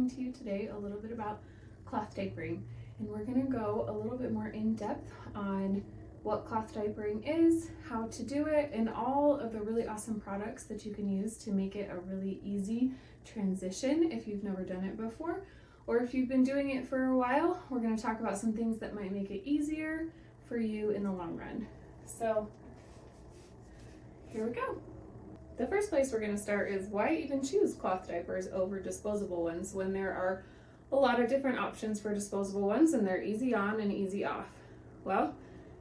talking to you today a little bit about cloth diapering, and we're going to go a little bit more in depth on what cloth diapering is, how to do it, and all of the really awesome products that you can use to make it a really easy transition if you've never done it before, or if you've been doing it for a while. We're going to talk about some things that might make it easier for you in the long run. So here we go. The first place we're going to start is why even choose cloth diapers over disposable ones when there are a lot of different options for disposable ones and they're easy on and easy off. Well,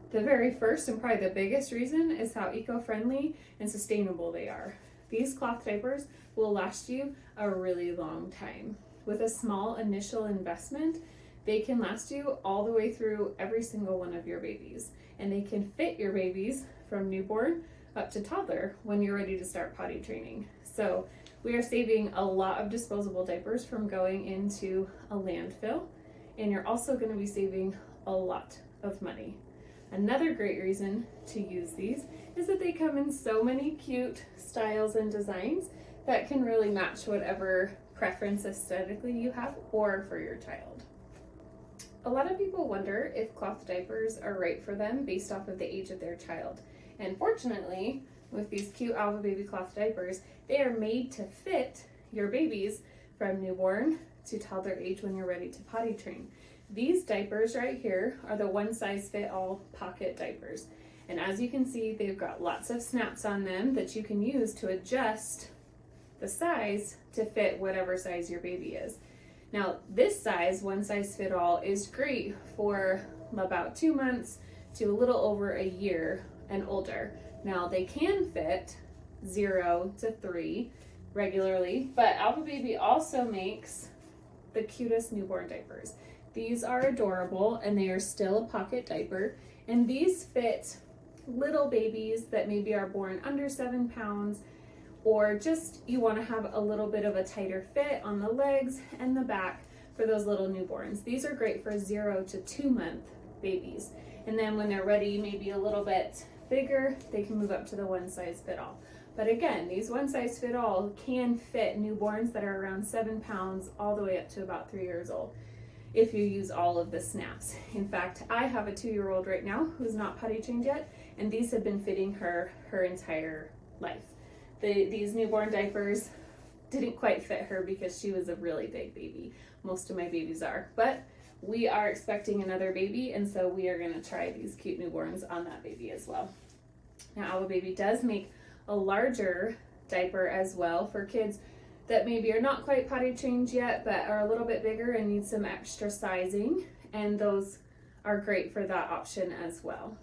the very first and probably the biggest reason is how eco-friendly and sustainable they are. These cloth diapers will last you a really long time. With a small initial investment, they can last you all the way through every single one of your babies, and they can fit your babies from newborn up to toddler when you're ready to start potty training. So we are saving a lot of disposable diapers from going into a landfill, and you're also going to be saving a lot of money. Another great reason to use these is that they come in so many cute styles and designs that can really match whatever preference aesthetically you have or for your child. A lot of people wonder if cloth diapers are right for them based off of the age of their child. And fortunately, with these cute Alvababy cloth diapers, they are made to fit your babies from newborn to toddler age when you're ready to potty train. These diapers right here are the one size fit all pocket diapers. And as you can see, they've got lots of snaps on them that you can use to adjust the size to fit whatever size your baby is. Now, this size, one size fit all, is great for about 2 months to a little over a year and older. Now, they can fit 0 to 3 regularly, but Alvababy also makes the cutest newborn diapers. These are adorable and they are still a pocket diaper, and these fit little babies that maybe are born under 7 pounds, or just you want to have a little bit of a tighter fit on the legs and the back for those little newborns. These are great for 0 to 2 month babies, and then when they're ready, maybe a little bit bigger, they can move up to the one size fit all. But again, these one size fit all can fit newborns that are around 7 pounds all the way up to about 3 years old if you use all of the snaps. In fact, I have a 2-year-old right now who's not potty trained yet, and these have been fitting her entire life. These newborn diapers didn't quite fit her because she was a really big baby. Most of my babies are, but we are expecting another baby, and so we are going to try these cute newborns on that baby as well. Now, Alvababy does make a larger diaper as well for kids that maybe are not quite potty trained yet, but are a little bit bigger and need some extra sizing, and those are great for that option as well.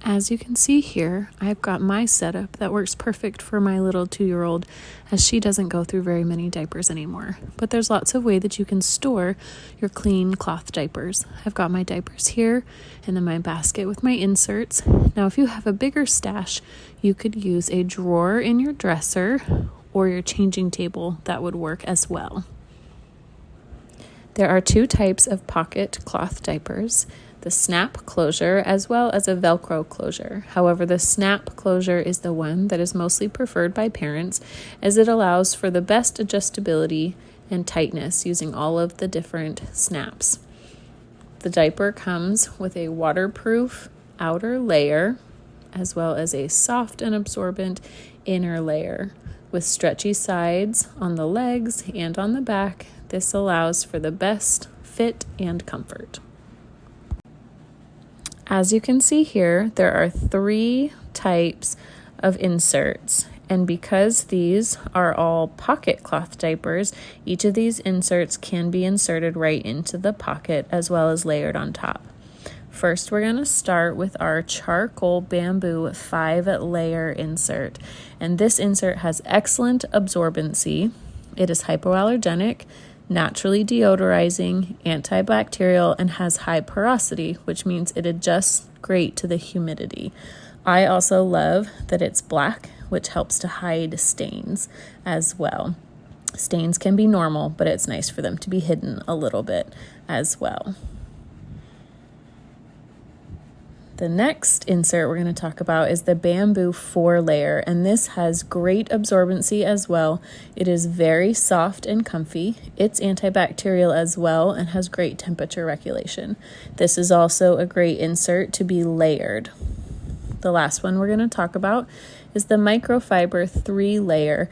As you can see here, I've got my setup that works perfect for my little 2-year-old, as she doesn't go through very many diapers anymore. But there's lots of way that you can store your clean cloth diapers. I've got my diapers here and then my basket with my inserts. Now, if you have a bigger stash, you could use a drawer in your dresser or your changing table. That would work as well. There are 2 types of pocket cloth diapers: the snap closure as well as a Velcro closure. However, the snap closure is the one that is mostly preferred by parents, as it allows for the best adjustability and tightness using all of the different snaps. The diaper comes with a waterproof outer layer as well as a soft and absorbent inner layer with stretchy sides on the legs and on the back. This allows for the best fit and comfort. As you can see here, there are 3 types of inserts, and because these are all pocket cloth diapers, each of these inserts can be inserted right into the pocket as well as layered on top. First, we're going to start with our charcoal bamboo 5-layer insert, and this insert has excellent absorbency. It is hypoallergenic, naturally deodorizing, antibacterial, and has high porosity, which means it adjusts great to the humidity. I also love that it's black, which helps to hide stains as well. Stains can be normal, but it's nice for them to be hidden a little bit as well. The next insert we're going to talk about is the Bamboo 4-layer, and this has great absorbency as well. It is very soft and comfy. It's antibacterial as well and has great temperature regulation. This is also a great insert to be layered. The last one we're going to talk about is the Microfiber 3-layer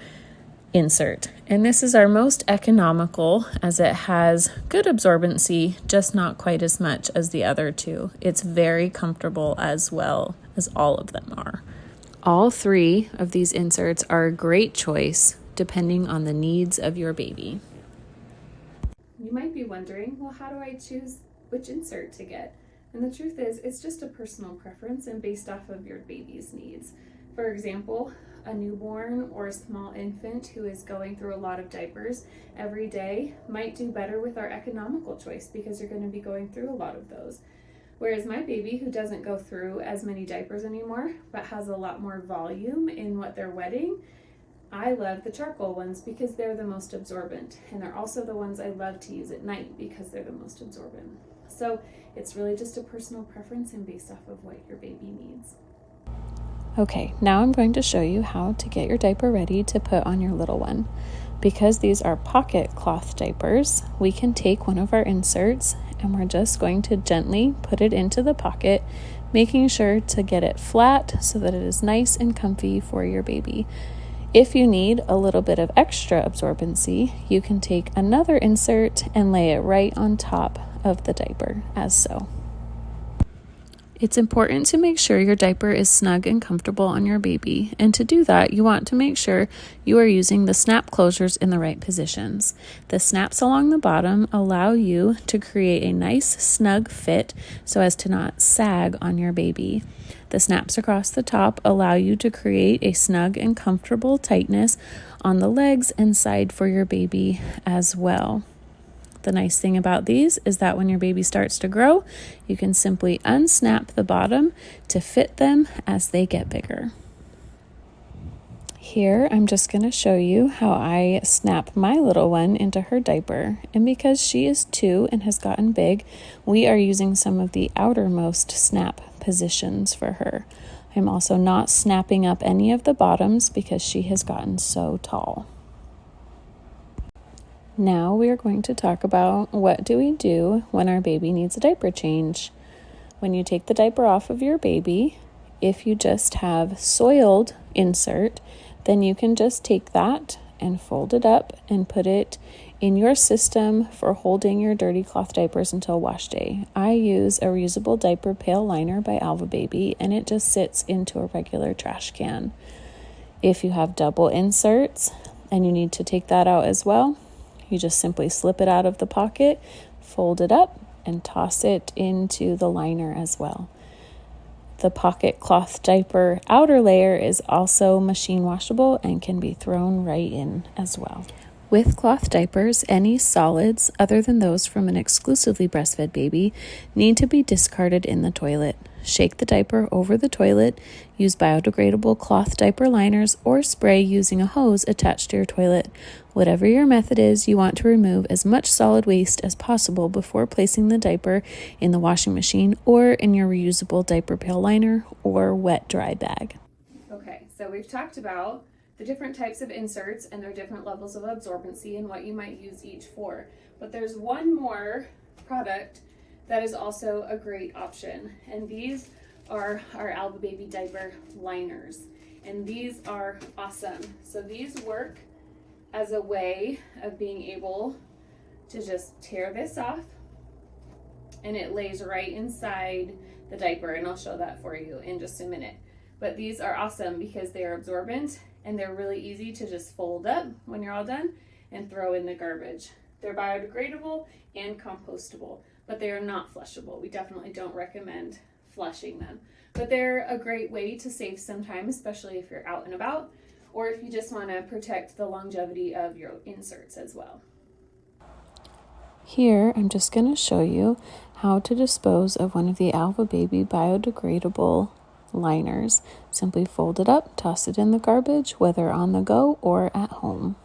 insert, and this is our most economical as it has good absorbency, just not quite as much as the other two. It's very comfortable as well as all of them are. All 3 of these inserts are a great choice depending on the needs of your baby. You might be wondering, well, how do I choose which insert to get? And the truth is, it's just a personal preference and based off of your baby's needs. For example, a newborn or a small infant who is going through a lot of diapers every day might do better with our economical choice because you're going to be going through a lot of those. Whereas my baby, who doesn't go through as many diapers anymore but has a lot more volume in what they're wetting, I love the charcoal ones because they're the most absorbent, and they're also the ones I love to use at night because they're the most absorbent. So it's really just a personal preference and based off of what your baby needs. Okay, now I'm going to show you how to get your diaper ready to put on your little one. Because these are pocket cloth diapers, we can take one of our inserts and we're just going to gently put it into the pocket, making sure to get it flat so that it is nice and comfy for your baby. If you need a little bit of extra absorbency, you can take another insert and lay it right on top of the diaper, as so. It's important to make sure your diaper is snug and comfortable on your baby, and to do that, you want to make sure you are using the snap closures in the right positions. The snaps along the bottom allow you to create a nice snug fit so as to not sag on your baby. The snaps across the top allow you to create a snug and comfortable tightness on the legs and side for your baby as well. The nice thing about these is that when your baby starts to grow, you can simply unsnap the bottom to fit them as they get bigger. Here, I'm just going to show you how I snap my little one into her diaper. And because she is 2 and has gotten big, we are using some of the outermost snap positions for her. I'm also not snapping up any of the bottoms because she has gotten so tall. Now we are going to talk about what do we do when our baby needs a diaper change. When you take the diaper off of your baby, if you just have soiled insert, then you can just take that and fold it up and put it in your system for holding your dirty cloth diapers until wash day. I use a reusable diaper pail liner by Alvababy, and it just sits into a regular trash can. If you have double inserts and you need to take that out as well, you just simply slip it out of the pocket, fold it up, and toss it into the liner as well. The pocket cloth diaper outer layer is also machine washable and can be thrown right in as well. With cloth diapers, any solids other than those from an exclusively breastfed baby need to be discarded in the toilet. Shake the diaper over the toilet, use biodegradable cloth diaper liners, or spray using a hose attached to your toilet. Whatever your method is, you want to remove as much solid waste as possible before placing the diaper in the washing machine or in your reusable diaper pail liner or wet dry bag. Okay, so we've talked about the different types of inserts and their different levels of absorbency and what you might use each for. But there's one more product that is also a great option, and these are our Alvababy diaper liners, and these are awesome. So these work as a way of being able to just tear this off, and it lays right inside the diaper, and I'll show that for you in just a minute. But these are awesome because they are absorbent and they're really easy to just fold up when you're all done and throw in the garbage. They're biodegradable and compostable, but they are not flushable. We definitely don't recommend flushing them, but they're a great way to save some time, especially if you're out and about, or if you just want to protect the longevity of your inserts as well. Here, I'm just going to show you how to dispose of one of the Alvababy biodegradable liners. Simply fold it up, toss it in the garbage, whether on the go or at home.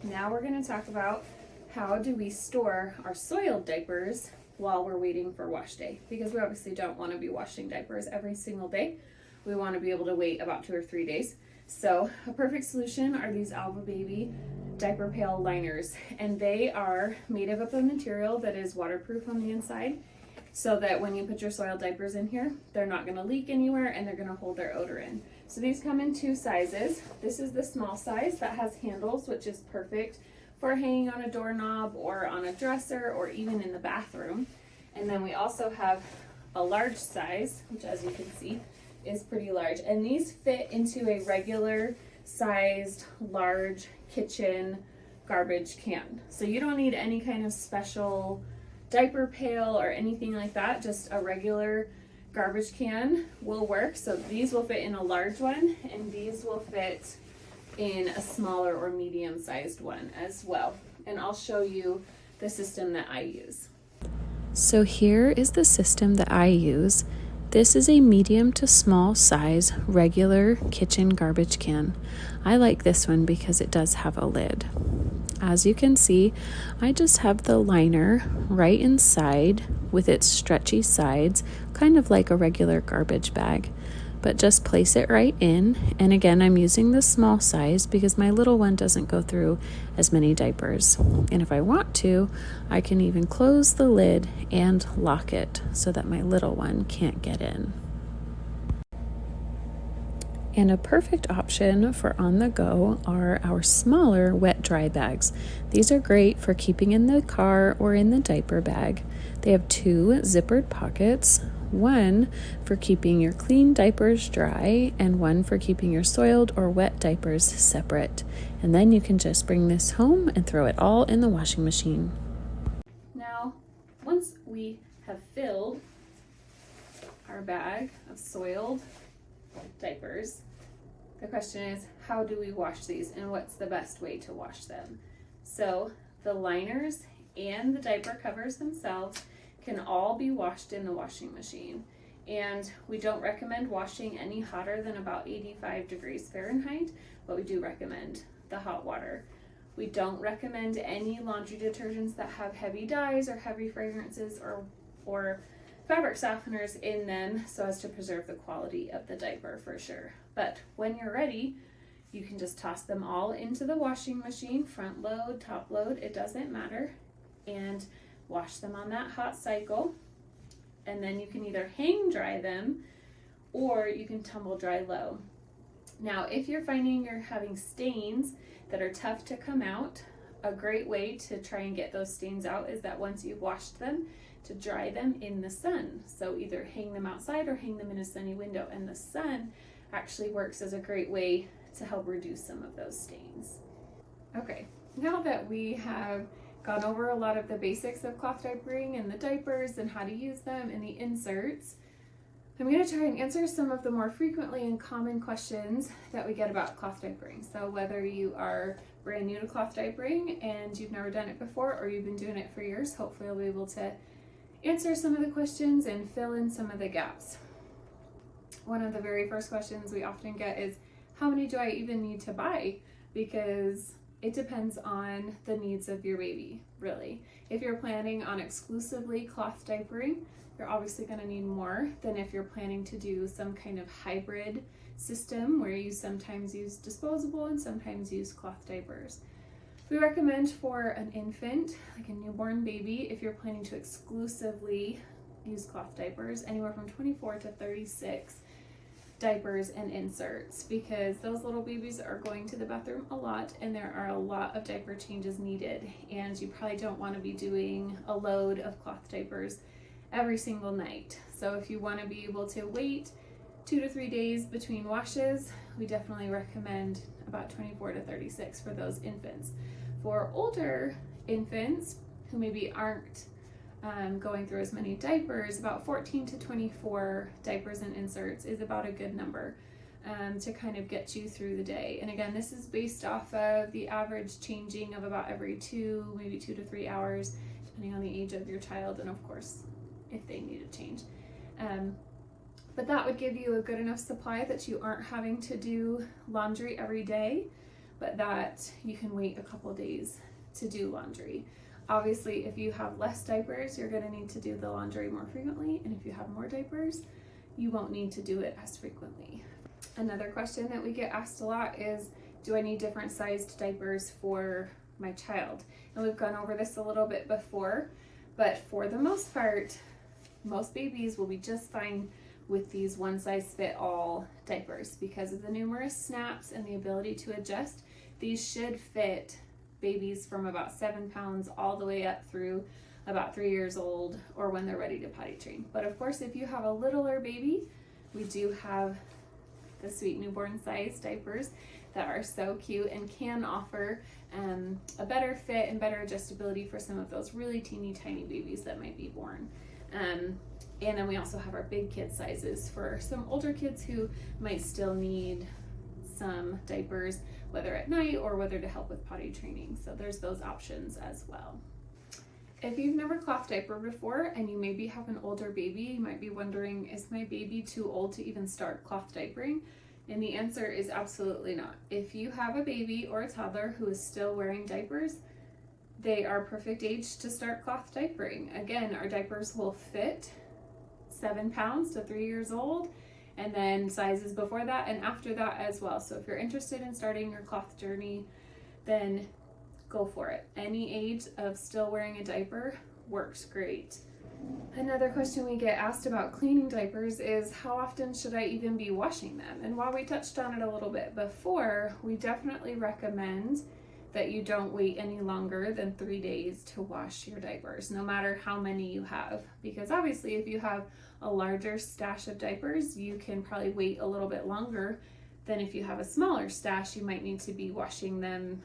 Now we're going to talk about how do we store our soiled diapers while we're waiting for wash day, because we obviously don't want to be washing diapers every single day. We want to be able to wait about 2 or 3 days. So a perfect solution are these Alvababy diaper pail liners, and they are made of a material that is waterproof on the inside, so that when you put your soiled diapers in here, they're not going to leak anywhere and they're going to hold their odor in. So these come in 2 sizes. This is the small size that has handles, which is perfect for hanging on a doorknob or on a dresser or even in the bathroom. And then we also have a large size, which as you can see is pretty large. And these fit into a regular sized large kitchen garbage can. So you don't need any kind of special diaper pail or anything like that. Just a regular garbage can will work. So these will fit in a large one, and these will fit in a smaller or medium sized one as well. And I'll show you the system that I use. So here is the system that I use. This is a medium to small size regular kitchen garbage can. I like this one because it does have a lid. As you can see, I just have the liner right inside with its stretchy sides, kind of like a regular garbage bag. But just place it right in. And again, I'm using the small size because my little one doesn't go through as many diapers. And if I want to, I can even close the lid and lock it so that my little one can't get in. And a perfect option for on the go are our smaller wet dry bags. These are great for keeping in the car or in the diaper bag. They have 2 zippered pockets, one for keeping your clean diapers dry and one for keeping your soiled or wet diapers separate. And then you can just bring this home and throw it all in the washing machine. Now, once we have filled our bag of soiled diapers, the question is, how do we wash these and what's the best way to wash them? So the liners and the diaper covers themselves can all be washed in the washing machine, and we don't recommend washing any hotter than about 85 degrees Fahrenheit, but we do recommend the hot water. We don't recommend any laundry detergents that have heavy dyes or heavy fragrances or fabric softeners in them, so as to preserve the quality of the diaper for sure. But when you're ready, you can just toss them all into the washing machine, front load, top load, it doesn't matter, and wash them on that hot cycle. And then you can either hang dry them or you can tumble dry low. Now, if you're finding you're having stains that are tough to come out, a great way to try and get those stains out is that once you've washed them, to dry them in the sun. So either hang them outside or hang them in a sunny window, and the sun actually works as a great way to help reduce some of those stains. Okay, now that we have gone over a lot of the basics of cloth diapering and the diapers and how to use them and the inserts, I'm going to try and answer some of the more frequently and common questions that we get about cloth diapering. So whether you are brand new to cloth diapering and you've never done it before, or you've been doing it for years, hopefully I'll be able to answer some of the questions and fill in some of the gaps. One of the very first questions we often get is, how many do I even need to buy? Because it depends on the needs of your baby, really. If you're planning on exclusively cloth diapering, you're obviously going to need more than if you're planning to do some kind of hybrid system where you sometimes use disposable and sometimes use cloth diapers. We recommend for an infant, like a newborn baby, if you're planning to exclusively use cloth diapers, anywhere from 24 to 36 diapers and inserts, because those little babies are going to the bathroom a lot and there are a lot of diaper changes needed, and you probably don't want to be doing a load of cloth diapers every single night. So if you want to be able to wait 2 to 3 days between washes, we definitely recommend about 24 to 36 for those infants. For older infants who maybe aren't going through as many diapers, about 14 to 24 diapers and inserts is about a good number to kind of get you through the day. And again, this is based off of the average changing of about every 2, maybe 2 to 3 hours, depending on the age of your child and of course if they need a change. But that would give you a good enough supply that you aren't having to do laundry every day, but that you can wait a couple days to do laundry. Obviously, if you have less diapers, you're going to need to do the laundry more frequently, and if you have more diapers, you won't need to do it as frequently. Another question that we get asked a lot is, do I need different sized diapers for my child? And we've gone over this a little bit before, but for the most part, most babies will be just fine with these one size fit all diapers because of the numerous snaps and the ability to adjust. These should fit babies from about 7 pounds all the way up through about 3 years old or when they're ready to potty train. But of course, if you have a littler baby, we do have the sweet newborn size diapers that are so cute and can offer a better fit and better adjustability for some of those really teeny tiny babies that might be born. And then we also have our big kid sizes for some older kids who might still need some diapers, whether at night or whether to help with potty training. So there's those options as well. If you've never cloth diapered before and you maybe have an older baby, you might be wondering, is my baby too old to even start cloth diapering? And the answer is absolutely not. If you have a baby or a toddler who is still wearing diapers, they are perfect age to start cloth diapering. Again, our diapers will fit 7 pounds to 3 years old, and then sizes before that and after that as well. So if you're interested in starting your cloth journey, then go for it. Any age of still wearing a diaper works great. Another question we get asked about cleaning diapers is, how often should I even be washing them? And while we touched on it a little bit before, we definitely recommend that you don't wait any longer than 3 days to wash your diapers, no matter how many you have. Because obviously, if you have a larger stash of diapers, you can probably wait a little bit longer than if you have a smaller stash. You might need to be washing them,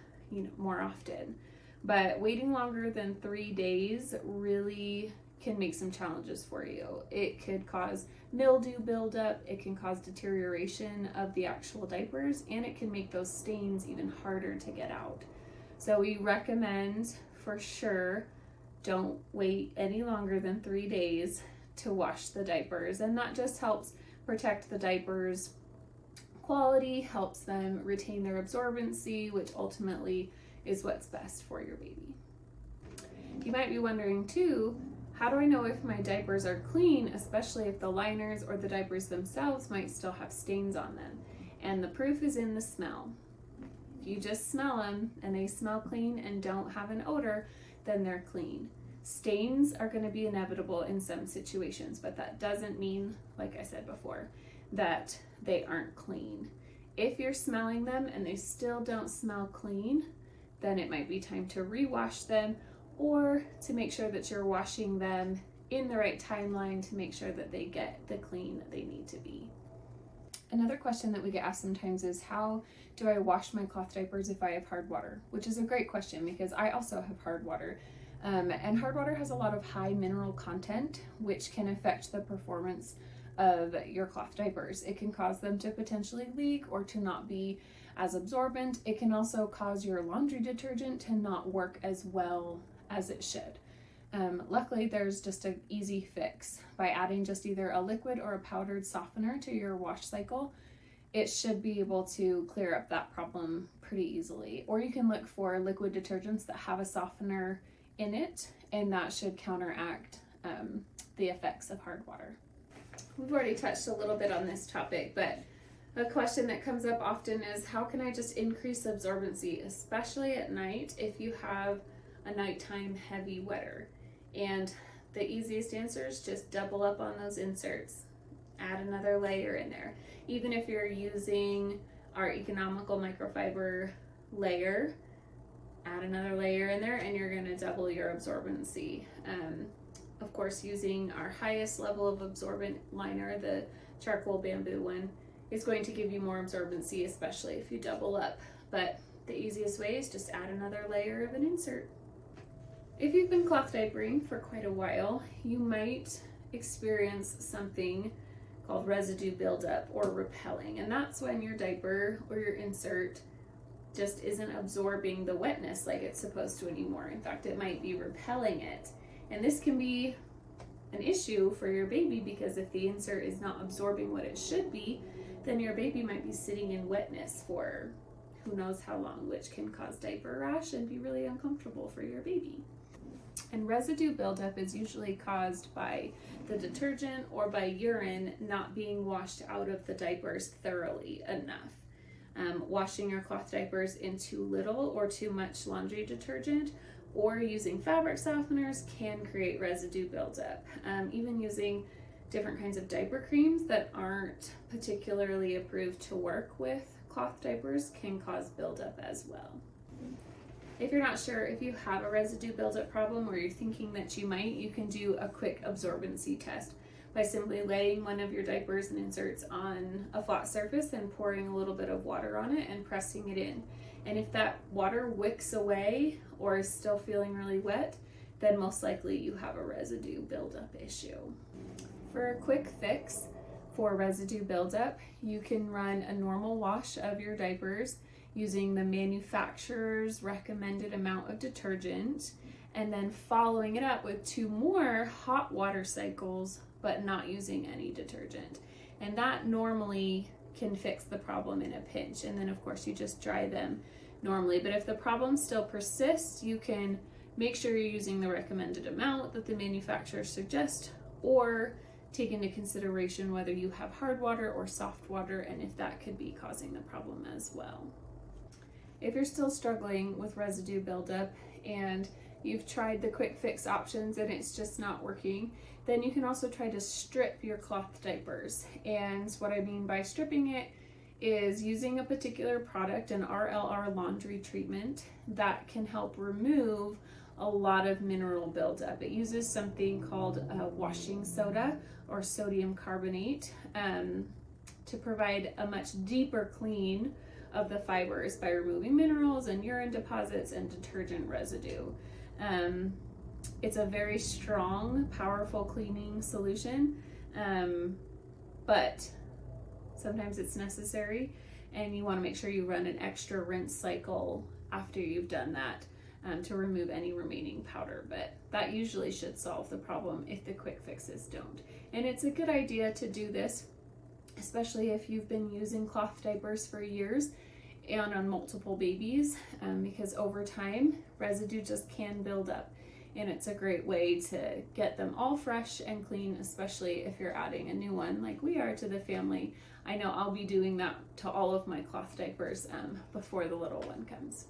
more often. But waiting longer than 3 days really can make some challenges for you. It could cause mildew buildup, it can cause deterioration of the actual diapers, and it can make those stains even harder to get out. So we recommend for sure, don't wait any longer than 3 days to wash the diapers. And that just helps protect the diapers' quality, helps them retain their absorbency, which ultimately is what's best for your baby. You might be wondering too, how do I know if my diapers are clean, especially if the liners or the diapers themselves might still have stains on them? And the proof is in the smell. If you just smell them and they smell clean and don't have an odor, then they're clean. Stains are going to be inevitable in some situations, but that doesn't mean, like I said before, that they aren't clean. If you're smelling them and they still don't smell clean, then it might be time to rewash them, or to make sure that you're washing them in the right timeline to make sure that they get the clean that they need to be. Another question that we get asked sometimes is, how do I wash my cloth diapers if I have hard water? Which is a great question because I also have hard water. And hard water has a lot of high mineral content, which can affect the performance of your cloth diapers. It can cause them to potentially leak or to not be as absorbent. It can also cause your laundry detergent to not work as well as it should. Luckily, there's just an easy fix. By adding just either a liquid or a powdered softener to your wash cycle, it should be able to clear up that problem pretty easily. Or you can look for liquid detergents that have a softener in it, and that should counteract the effects of hard water. We've already touched a little bit on this topic, but a question that comes up often is, how can I just increase absorbency, especially at night if you have a nighttime heavy wetter? And the easiest answer is just double up on those inserts. Add another layer in there. Even if you're using our economical microfiber layer, add another layer in there and you're going to double your absorbency. Of course, using our highest level of absorbent liner, the charcoal bamboo one, is going to give you more absorbency, especially if you double up. But the easiest way is just add another layer of an insert. If you've been cloth diapering for quite a while, you might experience something called residue buildup or repelling. And that's when your diaper or your insert just isn't absorbing the wetness like it's supposed to anymore. In fact, it might be repelling it. And this can be an issue for your baby because if the insert is not absorbing what it should be, then your baby might be sitting in wetness for who knows how long, which can cause diaper rash and be really uncomfortable for your baby. And residue buildup is usually caused by the detergent or by urine not being washed out of the diapers thoroughly enough. Washing your cloth diapers in too little or too much laundry detergent or using fabric softeners can create residue buildup. Even using different kinds of diaper creams that aren't particularly approved to work with cloth diapers can cause buildup as well. If you're not sure if you have a residue buildup problem or you're thinking that you might, you can do a quick absorbency test by simply laying one of your diapers and inserts on a flat surface and pouring a little bit of water on it and pressing it in. And if that water wicks away or is still feeling really wet, then most likely you have a residue buildup issue. For a quick fix for residue buildup, you can run a normal wash of your diapers using the manufacturer's recommended amount of detergent, and then following it up with 2 more hot water cycles, but not using any detergent. And that normally can fix the problem in a pinch. And then of course you just dry them normally. But if the problem still persists, you can make sure you're using the recommended amount that the manufacturer suggests, or take into consideration whether you have hard water or soft water and if that could be causing the problem as well. If you're still struggling with residue buildup and you've tried the quick fix options and it's just not working, then you can also try to strip your cloth diapers. And what I mean by stripping it is using a particular product, an RLR laundry treatment, that can help remove a lot of mineral buildup. It uses something called washing soda or sodium carbonate to provide a much deeper clean of the fibers by removing minerals and urine deposits and detergent residue. It's a very strong, powerful cleaning solution, but sometimes it's necessary, and you want to make sure you run an extra rinse cycle after you've done that to remove any remaining powder. But that usually should solve the problem if the quick fixes don't. And it's a good idea to do this, especially if you've been using cloth diapers for years and on multiple babies, because over time residue just can build up, and it's a great way to get them all fresh and clean, especially if you're adding a new one like we are to the family. I know I'll be doing that to all of my cloth diapers before the little one comes.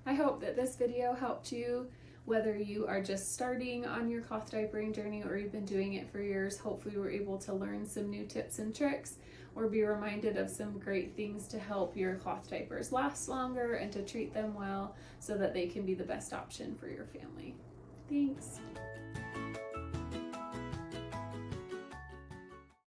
I hope that this video helped you, whether you are just starting on your cloth diapering journey or you've been doing it for years. Hopefully you were able to learn some new tips and tricks or be reminded of some great things to help your cloth diapers last longer and to treat them well so that they can be the best option for your family. Thanks.